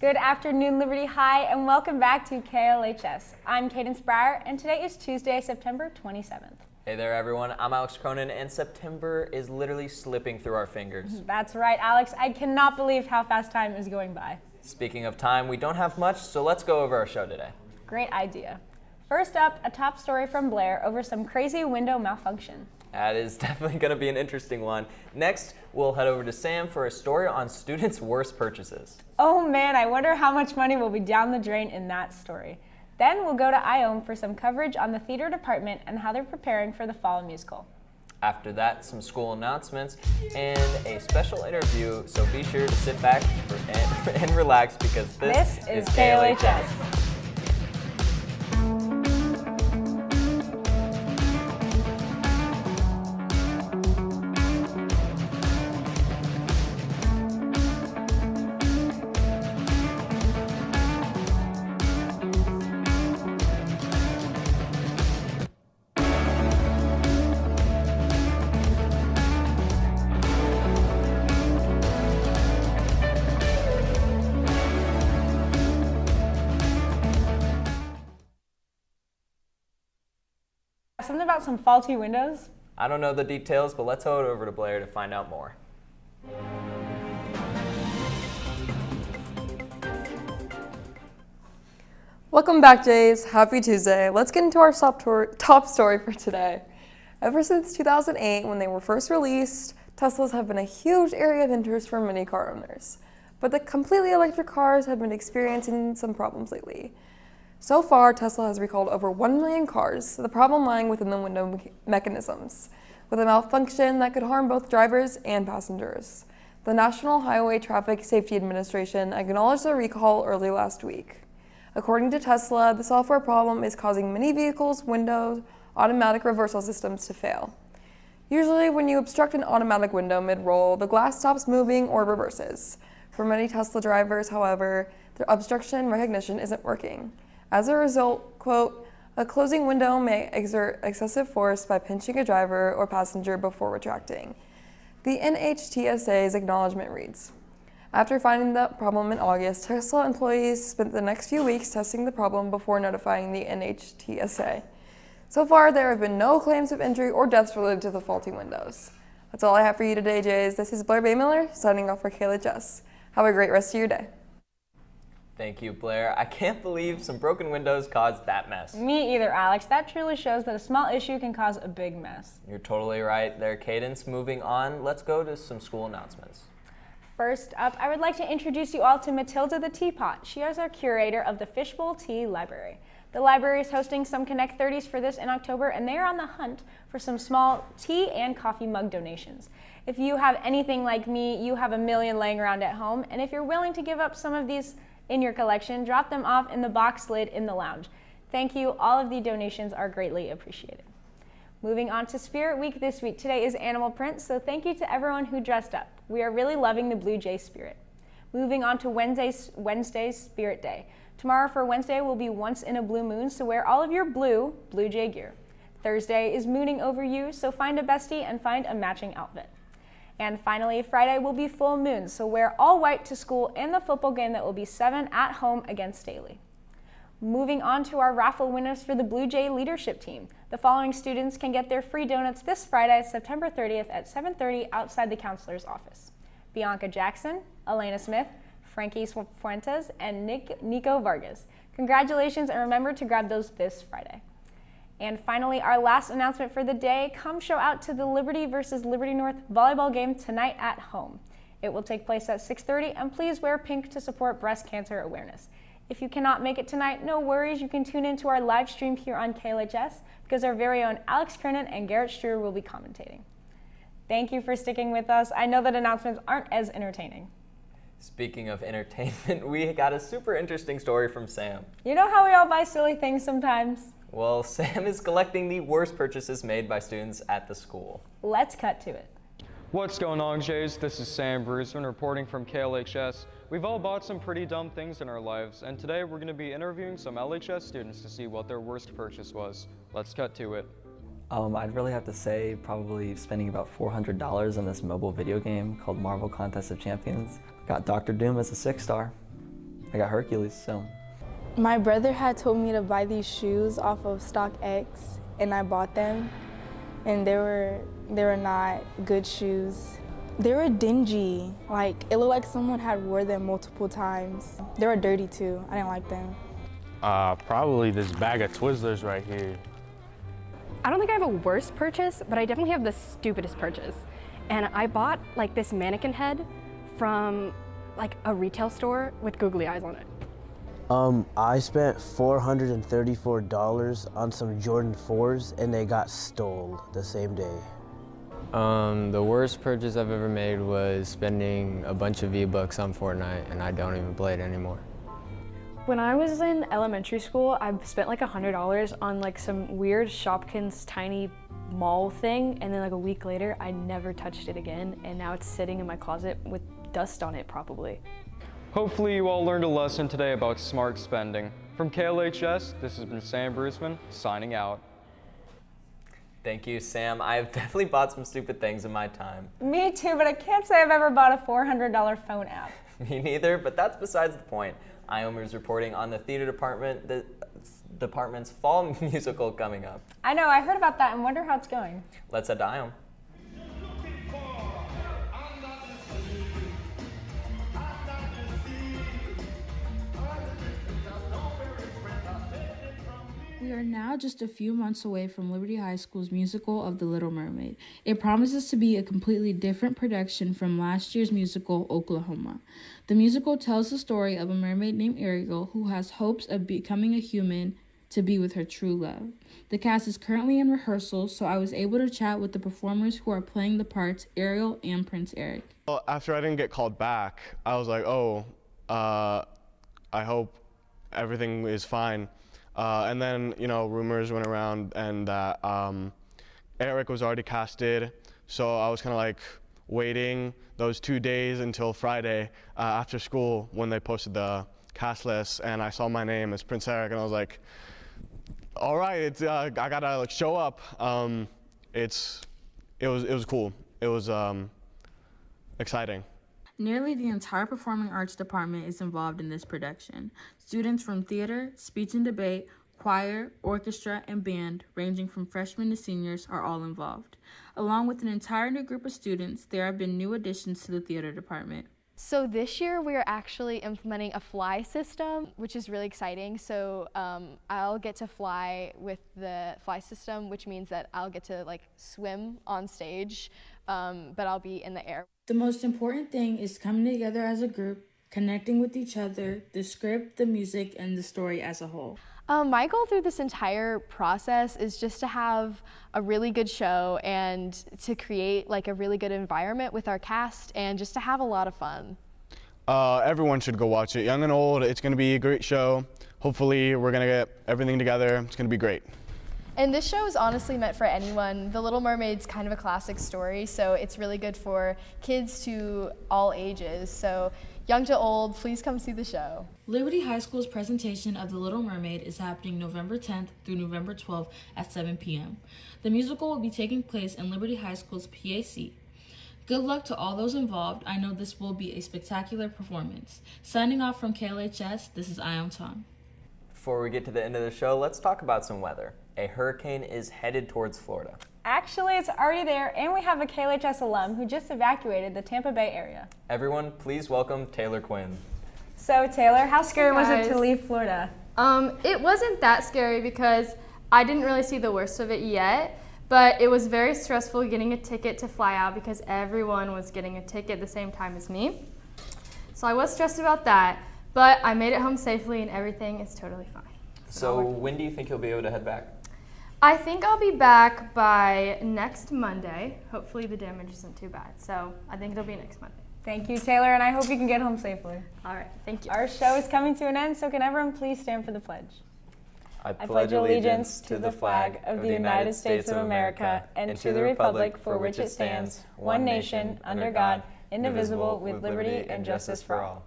Good afternoon, Liberty High, and welcome back to KLHS. I'm Cadence Breyer, and today is Tuesday, September 27th. Hey there, everyone. I'm Alex Cronin, and September is literally slipping through our fingers. That's right, Alex. I cannot believe how fast time is going by. Speaking of time, we don't have much, so let's go over our show today. Great idea. First up, a top story from Blair over some crazy window malfunction. That is definitely going to be an interesting one. Next, we'll head over to Sam for a story on students' worst purchases. Oh man, I wonder how much money will be down the drain in that story. Then we'll go to IOM for some coverage on the theater department and how they're preparing for the fall musical. After that, some school announcements and a special interview, so be sure to sit back and relax because this is KLHS. Something about some faulty windows? I don't know the details, but let's head over to Blair to find out more. Welcome back, Jays. Happy Tuesday. Let's get into our top story for today. Ever since 2008, when they were first released, Teslas have been a huge area of interest for many car owners. But the completely electric cars have been experiencing some problems lately. So far, Tesla has recalled over 1 million cars, the problem lying within the window mechanisms, with a malfunction that could harm both drivers and passengers. The National Highway Traffic Safety Administration acknowledged the recall early last week. According to Tesla, the software problem is causing many vehicles' windows, automatic reversal systems to fail. Usually, when you obstruct an automatic window mid-roll, the glass stops moving or reverses. For many Tesla drivers, however, the obstruction recognition isn't working. As a result, quote, a closing window may exert excessive force by pinching a driver or passenger before retracting. The NHTSA's acknowledgement reads, after finding the problem in August, Tesla employees spent the next few weeks testing the problem before notifying the NHTSA. So far, there have been no claims of injury or deaths related to the faulty windows. That's all I have for you today, Jays. This is Blair Baymiller signing off for KLHS. Have a great rest of your day. Thank you, Blair. I can't believe some broken windows caused that mess. Me either, Alex. That truly shows that a small issue can cause a big mess. You're totally right there, Cadence. Moving on, let's go to some school announcements. First up, I would like to introduce you all to Matilda the Teapot. She is our curator of the Fishbowl Tea Library. The library is hosting some Connect 30s for this in October, and they are on the hunt for some small tea and coffee mug donations. If you have anything like me, you have a million laying around at home, and if you're willing to give up some of these in your collection, drop them off in the box lid in the lounge. Thank you. All of the donations are greatly appreciated. Moving on to Spirit Week this week. Today is animal print, so thank you to everyone who dressed up. We are really loving the Blue Jay spirit. Moving on to Wednesday's Spirit Day. Tomorrow for Wednesday will be Once in a Blue Moon, so wear all of your Blue Jay gear. Thursday is Mooning Over You, so find a bestie and find a matching outfit. And finally, Friday will be full moon, so wear all white to school in the football game that will be 7 at home against Staley. Moving on to our raffle winners for the Blue Jay leadership team. The following students can get their free donuts this Friday, September 30th at 7:30 outside the counselor's office. Bianca Jackson, Elena Smith, Frankie Fuentes, and Nico Vargas. Congratulations, and remember to grab those this Friday. And finally, our last announcement for the day, come show out to the Liberty versus Liberty North volleyball game tonight at home. It will take place at 6:30, and please wear pink to support breast cancer awareness. If you cannot make it tonight, no worries, you can tune into our live stream here on KLHS because our very own Alex Kernan and Garrett Struer will be commentating. Thank you for sticking with us. I know that announcements aren't as entertaining. Speaking of entertainment, we got a super interesting story from Sam. You know how we all buy silly things sometimes? Well, Sam is collecting the worst purchases made by students at the school. Let's cut to it. What's going on, Jays? This is Sam Bruceman reporting from KLHS. We've all bought some pretty dumb things in our lives, and today we're going to be interviewing some LHS students to see what their worst purchase was. Let's cut to it. I'd really have to say probably spending about $400 on this mobile video game called Marvel Contest of Champions. Got Dr. Doom as a 6-star. I got Hercules, so. My brother had told me to buy these shoes off of StockX, and I bought them, and they were not good shoes. They were dingy. Like, it looked like someone had wore them multiple times. They were dirty too. I didn't like them. Probably this bag of Twizzlers right here. I don't think I have a worse purchase, but I definitely have the stupidest purchase. And I bought like this mannequin head from like a retail store with googly eyes on it. I spent $434 on some Jordan 4s and they got stole the same day. The worst purchase I've ever made was spending a bunch of V-Bucks on Fortnite, and I don't even play it anymore. When I was in elementary school, I spent like $100 on like some weird Shopkins tiny mall thing, and then like a week later, I never touched it again, and now it's sitting in my closet with dust on it probably. Hopefully you all learned a lesson today about smart spending. From KLHS, this has been Sam Bruceman, signing out. Thank you, Sam. I've definitely bought some stupid things in my time. Me too, but I can't say I've ever bought a $400 phone app. Me neither, but that's besides the point. Iomer's reporting on the theater department, the department's fall musical coming up. I know, I heard about that and wonder how it's going. Let's head to Iom. We are now just a few months away from Liberty High School's musical of The Little Mermaid. It promises to be a completely different production from last year's musical, Oklahoma. The musical tells the story of a mermaid named Ariel who has hopes of becoming a human to be with her true love. The cast is currently in rehearsal, so I was able to chat with the performers who are playing the parts, Ariel and Prince Eric. Well, after I didn't get called back, I was like, I hope everything is fine. And then, rumors went around and that Eric was already casted, so I was kind of like waiting those 2 days until Friday after school when they posted the cast list, and I saw my name as Prince Eric, and I was like, all right, I gotta like show up. It was cool. It was exciting. Nearly the entire performing arts department is involved in this production. Students from theater, speech and debate, choir, orchestra, and band, ranging from freshmen to seniors, are all involved. Along with an entire new group of students, there have been new additions to the theater department. So this year we are actually implementing a fly system, which is really exciting. So I'll get to fly with the fly system, which means that I'll get to like swim on stage, but I'll be in the air. The most important thing is coming together as a group, connecting with each other, the script, the music, and the story as a whole. My goal through this entire process is just to have a really good show and to create like a really good environment with our cast and just to have a lot of fun. Everyone should go watch it, young and old. It's going to be a great show. Hopefully we're going to get everything together. It's going to be great. And this show is honestly meant for anyone. The Little Mermaid's kind of a classic story, so it's really good for kids to all ages. So young to old, please come see the show. Liberty High School's presentation of The Little Mermaid is happening November 10th through November 12th at 7 p.m. The musical will be taking place in Liberty High School's PAC. Good luck to all those involved. I know this will be a spectacular performance. Signing off from KLHS, this is I Am Tom. Before we get to the end of the show, let's talk about some weather. A hurricane is headed towards Florida. Actually, it's already there, and we have a KLHS alum who just evacuated the Tampa Bay area. Everyone, please welcome Taylor Quinn. So, Taylor, how scary was it to leave Florida? It wasn't that scary because I didn't really see the worst of it yet, but it was very stressful getting a ticket to fly out because everyone was getting a ticket at the same time as me. So I was stressed about that, but I made it home safely and everything is totally fine. So when do you think you'll be able to head back? I think I'll be back by next Monday. Hopefully the damage isn't too bad. So I think it'll be next Monday. Thank you, Taylor, and I hope you can get home safely. All right, thank you. Our show is coming to an end, so can everyone please stand for the pledge? I pledge allegiance to the flag of the United States of America and to the republic for which it stands, one nation, under God, indivisible, with liberty and justice for all.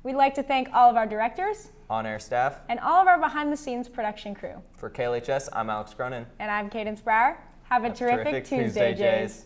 We'd like to thank all of our directors, on-air staff, and all of our behind-the-scenes production crew. For KLHS, I'm Alex Cronin. And I'm Cadence Brower. Have a terrific Tuesday, Jays.